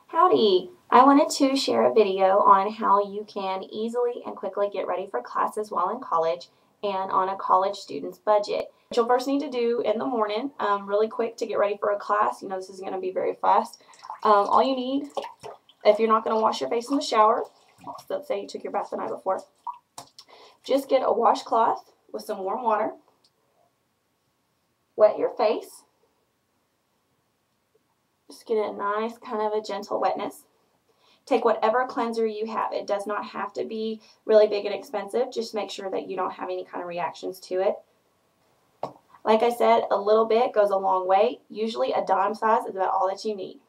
Howdy! I wanted to share a video on how you can easily and quickly get ready for classes while in college and on a college student's budget. What you'll first need to do in the morning, really quick to get ready for a class, this is going to be very fast. All you need, if you're not going to wash your face in the shower, let's say you took your bath the night before, just get a washcloth with some warm water, wet your face. Just get a nice kind of a gentle wetness. Take whatever cleanser you have. It does not have to be really big and expensive. Just make sure that you don't have any kind of reactions to it. Like I said, a little bit goes a long way. Usually a dime size is about all that you need.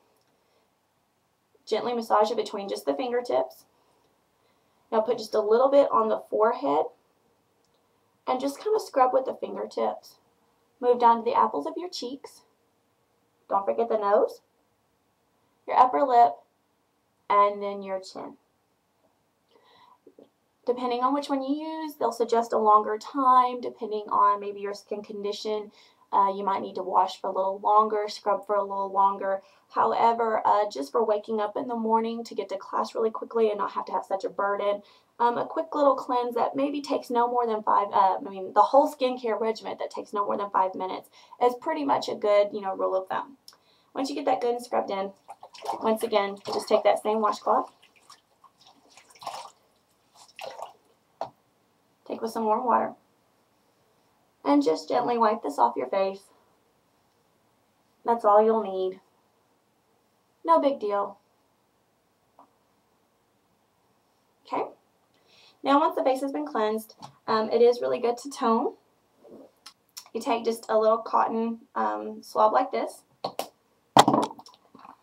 Gently massage it between just the fingertips. Now put just a little bit on the forehead and just kind of scrub with the fingertips. Move down to the apples of your cheeks. Don't forget the nose, your upper lip, and then your chin. Depending on which one you use, they'll suggest a longer time. Depending on maybe your skin condition, you might need to wash for a little longer, scrub for a little longer. However, just for waking up in the morning to get to class really quickly and not have to have such a burden, a quick little cleanse that maybe takes no more than the whole skincare regimen that takes no more than 5 minutes is pretty much a good, rule of thumb. Once you get that good and scrubbed in, once again, just take that same washcloth, take with some warm water, and just gently wipe this off your face. That's all you'll need. No big deal. Okay. Now once the face has been cleansed, it is really good to tone. You take just a little cotton swab like this.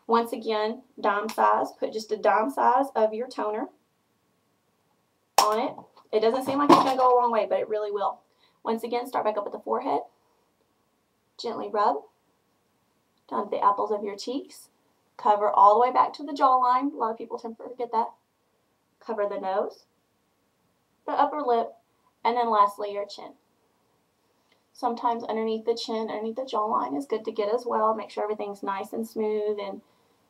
Once again, dime size. Put just a dime size of your toner on it. It doesn't seem like it's going to go a long way, but it really will. Once again, start back up at the forehead. Gently rub down to the apples of your cheeks. Cover all the way back to the jawline. A lot of people tend to forget that. Cover the nose, the upper lip, and then lastly your chin. Sometimes underneath the chin, underneath the jawline is good to get as well. Make sure everything's nice and smooth and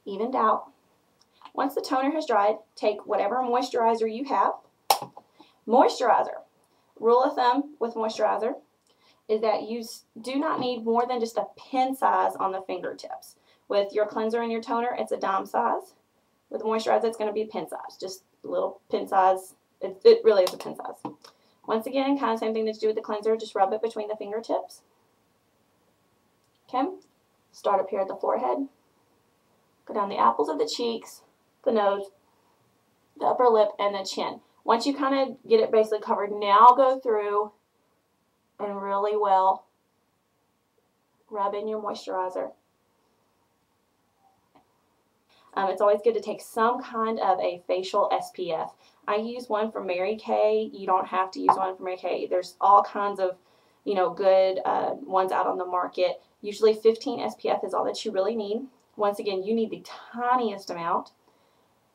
evened out. Once the toner has dried, take whatever moisturizer you have. Moisturizer. Rule of thumb with moisturizer is that you do not need more than just a pin size on the fingertips. With your cleanser and your toner, it's a dime size. With moisturizer, it's going to be a pin size. Just a little pin size. It really is a pin size. Once again, kind of same thing that you do with the cleanser. Just rub it between the fingertips. Okay. Start up here at the forehead. Go down the apples of the cheeks, the nose, the upper lip, and the chin. Once you kind of get it basically covered, now go through and really well rub in your moisturizer. It's always good to take some kind of a facial SPF. I use one from Mary Kay. You don't have to use one from Mary Kay. There's all kinds of, good ones out on the market. Usually 15 SPF is all that you really need. Once again, you need the tiniest amount.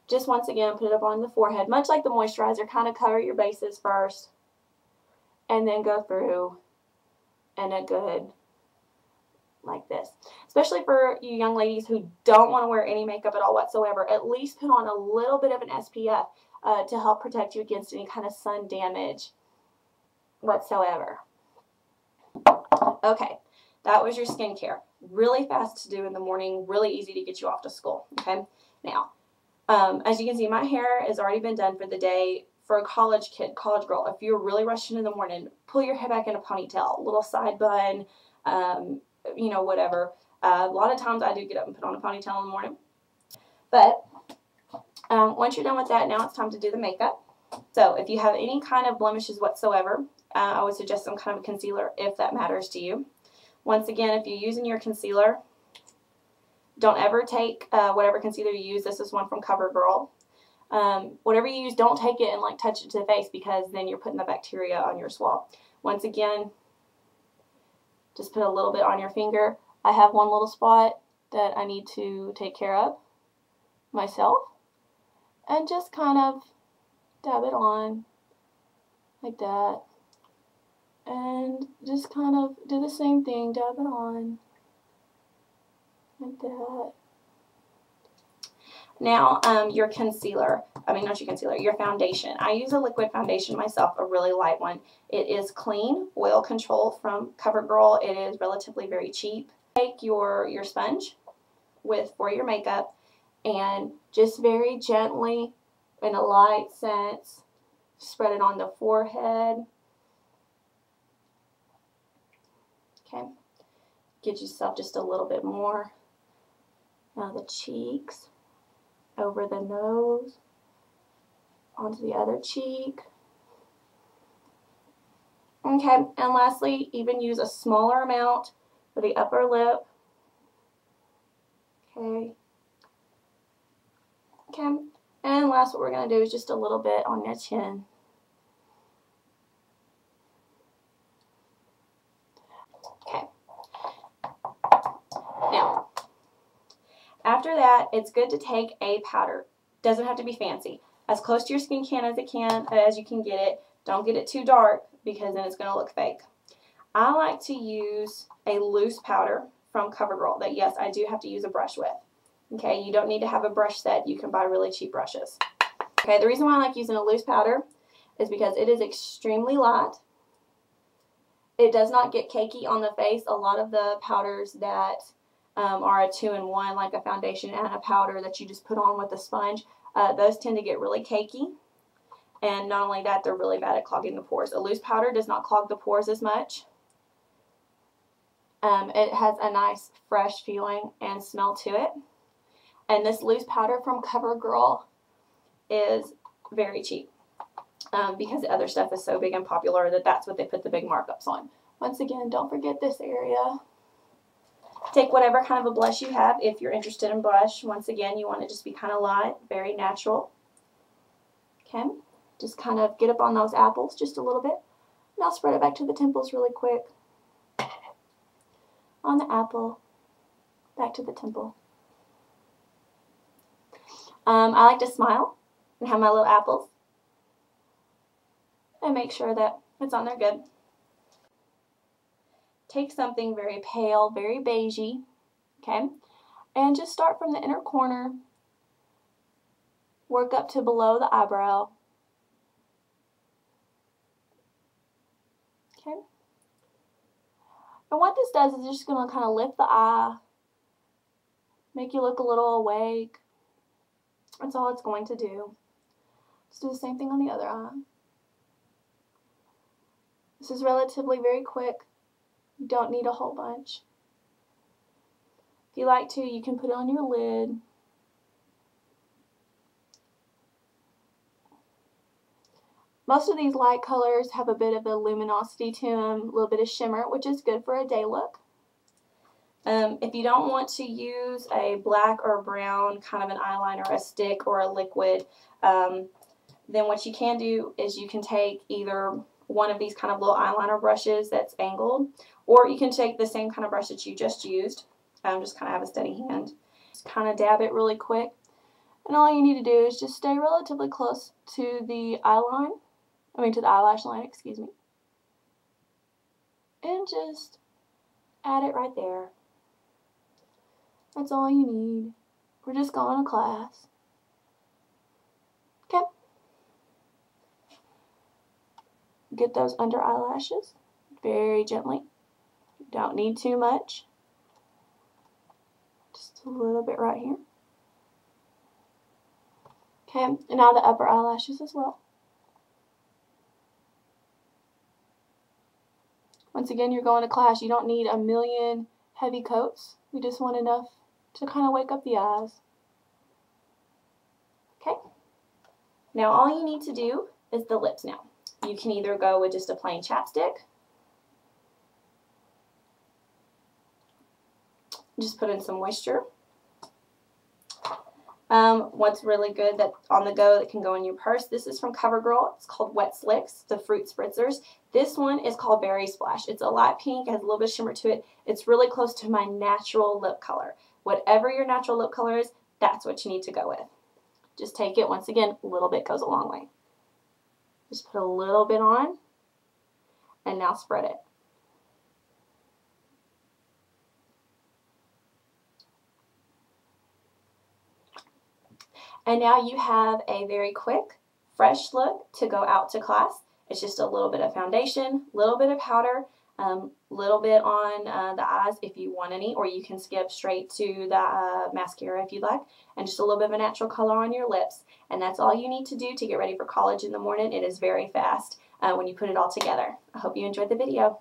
Just once again, put it up on the forehead. Much like the moisturizer, kind of cover your bases first. And then go through and a good like this. Especially for you young ladies who don't want to wear any makeup at all whatsoever, at least put on a little bit of an SPF to help protect you against any kind of sun damage whatsoever. Okay, that was your skincare. Really fast to do in the morning, really easy to get you off to school. Okay, now, as you can see, my hair has already been done for the day. For a college kid, college girl, if you're really rushing in the morning, pull your hair back in a ponytail, little side bun, whatever. A lot of times I do get up and put on a ponytail in the morning. But once you're done with that, now it's time to do the makeup. So if you have any kind of blemishes whatsoever, I would suggest some kind of a concealer if that matters to you. Once again, if you're using your concealer, don't ever take whatever concealer you use. This is one from CoverGirl. Whatever you use, don't take it and touch it to the face, because then you're putting the bacteria on your swab. Once again, just put a little bit on your finger. I have one little spot that I need to take care of myself. And just kind of dab it on like that. And just kind of do the same thing, dab it on like that. Now, your concealer, not your concealer, your foundation. I use a liquid foundation myself, a really light one. It is clean, oil control from CoverGirl. It is relatively very cheap. Take your sponge for your makeup and just very gently, in a light sense, spread it on the forehead. Okay, get yourself just a little bit more. Now the cheeks, over the nose, onto the other cheek. Okay, and lastly, even use a smaller amount for the upper lip. Okay. Okay, and last what we're going to do is just a little bit on your chin. Okay. Now, after that, it's good to take a powder. Doesn't have to be fancy. As close to your skin as you can get it. Don't get it too dark because then it's going to look fake. I like to use a loose powder from CoverGirl that, yes, I do have to use a brush with. Okay, you don't need to have a brush set. You can buy really cheap brushes. Okay, the reason why I like using a loose powder is because it is extremely light. It does not get cakey on the face. A lot of the powders that are a 2-in-1, like a foundation and a powder that you just put on with a sponge, those tend to get really cakey. And not only that, they're really bad at clogging the pores. A loose powder does not clog the pores as much. It has a nice fresh feeling and smell to it. And this loose powder from CoverGirl is very cheap because the other stuff is so big and popular that's what they put the big markups on. Once again, don't forget this area. Take whatever kind of a blush you have if you're interested in blush. Once again, you want it to just be kind of light, very natural. Okay, just kind of get up on those apples just a little bit. And I'll spread it back to the temples really quick. On the apple, back to the temple. I like to smile and have my little apples and make sure that it's on there good. Take something very pale, very beigey, okay, and just start from the inner corner, work up to below the eyebrow. Okay. And what this does is just going to kind of lift the eye, make you look a little awake. That's all it's going to do. Let's do the same thing on the other eye. This is relatively very quick. You don't need a whole bunch. If you like to, you can put it on your lid. Most of these light colors have a bit of a luminosity to them, a little bit of shimmer, which is good for a day look. If you don't want to use a black or brown kind of an eyeliner, a stick or a liquid, then what you can do is you can take either one of these kind of little eyeliner brushes that's angled, or you can take the same kind of brush that you just used. Just kind of have a steady hand. Just kind of dab it really quick. And all you need to do is just stay relatively close to the to the eyelash line, excuse me. And just add it right there. That's all you need. We're just going to class. Okay. Get those under eyelashes very gently. You don't need too much. Just a little bit right here. Okay, and now the upper eyelashes as well. Once again, you're going to class. You don't need a million heavy coats. We just want enough to kind of wake up the eyes. Okay. Now all you need to do is the lips now. You can either go with just a plain chapstick. Just put in some moisture. What's really good that on the go that can go in your purse, this is from CoverGirl. It's called Wet Slicks, the fruit spritzers. This one is called Berry Splash. It's a light pink, it has a little bit of shimmer to it. It's really close to my natural lip color. Whatever your natural lip color is, that's what you need to go with. Just take it, once again, a little bit goes a long way. Just put a little bit on, and now spread it. And now you have a very quick, fresh look to go out to class. It's just a little bit of foundation, a little bit of powder, little bit on the eyes if you want any, or you can skip straight to the mascara if you'd like, and just a little bit of a natural color on your lips. And that's all you need to do to get ready for college in the morning. It is very fast when you put it all together. I hope you enjoyed the video.